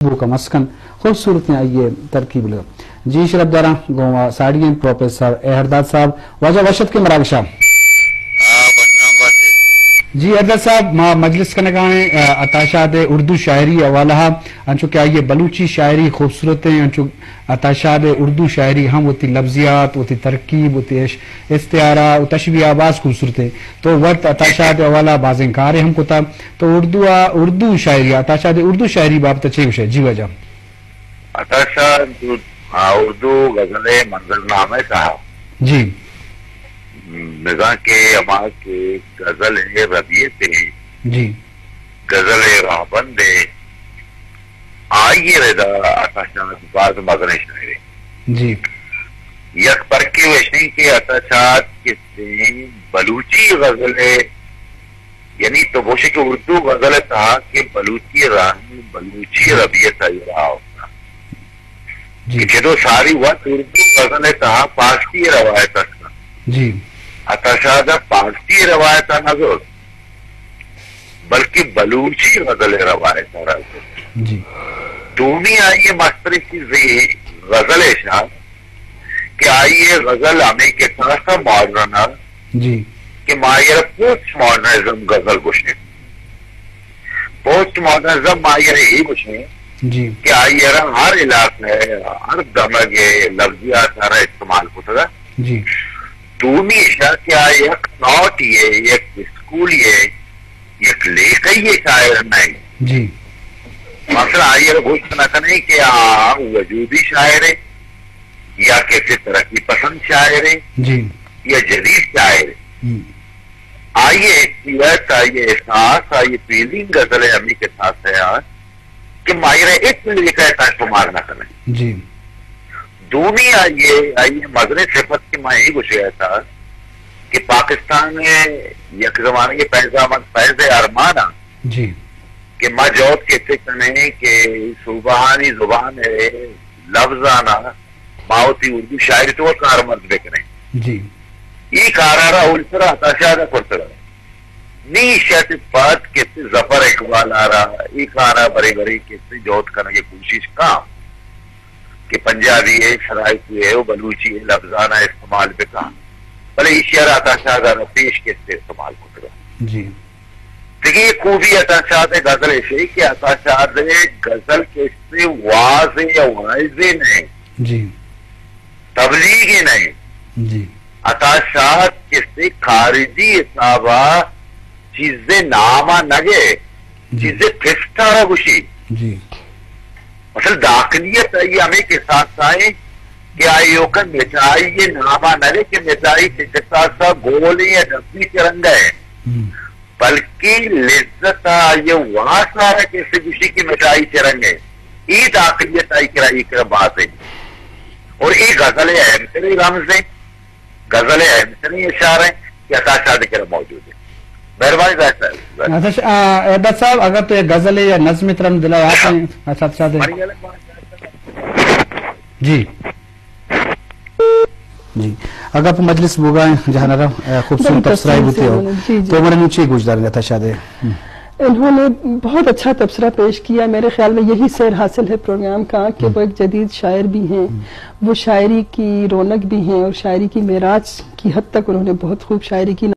वो का मस्कन खूबसूरत आइए तरकीब लगा जी शरफ दारा गोवा साड़ियन प्रोफेसर एहरदाद साहब वाजा वशत के मरागशा जी एहरदाद साहब माँ मजलिस का नगाए अताशाद उर्दू शायरी अवाला अंचु क्या ये बलूची शायरी खूबसूरत है अंचु अताशाद उर्दू शायरी हम होती लफ्जियात होती तरकीब होती इस्तियारा तशबी आवाज खूबसूरत है तो वक्त अताशाद अवाला बाज़िंकार है हमको था तो उर्दू शायरी अताशाद उर्दू शायरी बाबत अच्छे विषय जी वजह अताशाद उर्दू गजले मंजरनामे साहब जी निज़ा के अमा के गजल है रबियत है जी गजल है राहबंद है आइए रेदा अताशाद बाज मगन शायरी जी यक परके वशनी के अताशाद के बलूची गजल है यानी तो वो के उर्दू गजल था कि बलूची राही बलूची रबियत रहा होता कि जो सारी वक्त उर्दू गजल था पारसी रवायत जी अताशाद पारसी रवायत नजर बल्कि बलूची गजल रवायत जी दोनों आइए मास्टरी की गजल शाह कि आइए गजल हमें के साथ मॉडर्न जी कि मायर पोस्ट मॉडर्निज्म गजल कुछ पोस्ट मॉडर्निज्म मायर ही कुछ जी कि आइए हर इलाके हर दमगे लफ्जियात सारा इस्तेमाल होता जी दोनों इशा क्या एक नॉट ये एक स्कूल ये एक लेकर ये शायर नहीं जी मसला आइए घोषणा करें कि वजूदी शायर है या कैसे तरक्की पसंद शायर है जी या जदीद शायर है आइए सियासत आइए एहसास आइए फीलिंग गजल अमी के साथ है यार कि मायरे एक मिनट लिखा है इस्तेमाल न करें जी दोनों आइए मजरे सिफत की मैं यही कुछ गया था कि पाकिस्तान में एक जमाने के फैज अरमाना जी कि माँ जौत कहते कने कि सुबहानी जुबान है लफ्जाना माओती उर्दू शायरी तो कार मर्द बेकने जी ये कारारा उल्सरा हताशादा पड़ता नी शत बात कहते जफर इकबाल आ रहा ये कारा बड़े बड़े कहते जौत करने की कोशिश काम कि पंजाबी है सराइकी है वो बलूची है लफ्जाना इस्तेमाल पे कहा भले इशारा अताशाद पेश के इस्तेमाल को जी देखिए ये खूबी अताशाद गजल ऐसे कि अताशाद गजल के वाजे या वाजे नहीं जी तबलीगी नहीं जी अताशाद के खारिजी हिसाबा चीजें नामा नगे चीजें फिस्टा गुशी जी असल दाखिलियत आई हमें के साथ आए कि आइयो का मिठाई ये नामा नरे कि मिठाई के साथ गोल या डब्बी के रंग है बल्कि लिज्जत ये वहां सारा किसी खुशी की मिठाई के रंग है ये दाखिलियत आई कर बात है और ये गजल अहम से नहीं रमज है गजल अहम से नहीं इशार है कि अताशाद के मौजूद है मेहरबानी साहब अगर तो ये गजल या नज्म तरम दिला जी जी अगर आप मजलिस बुगाएं जहां नरम खूबसूरत तबसरा होती हो तो मेरे नीचे गुजर था शायद इन्होंने बहुत अच्छा तबसरा पेश किया। मेरे ख्याल में यही सैर हासिल है प्रोग्राम का कि वो एक जदीद शायर भी हैं, वो शायरी की रौनक भी हैं और शायरी की मेराज की हद तक उन्होंने बहुत खूब शायरी की।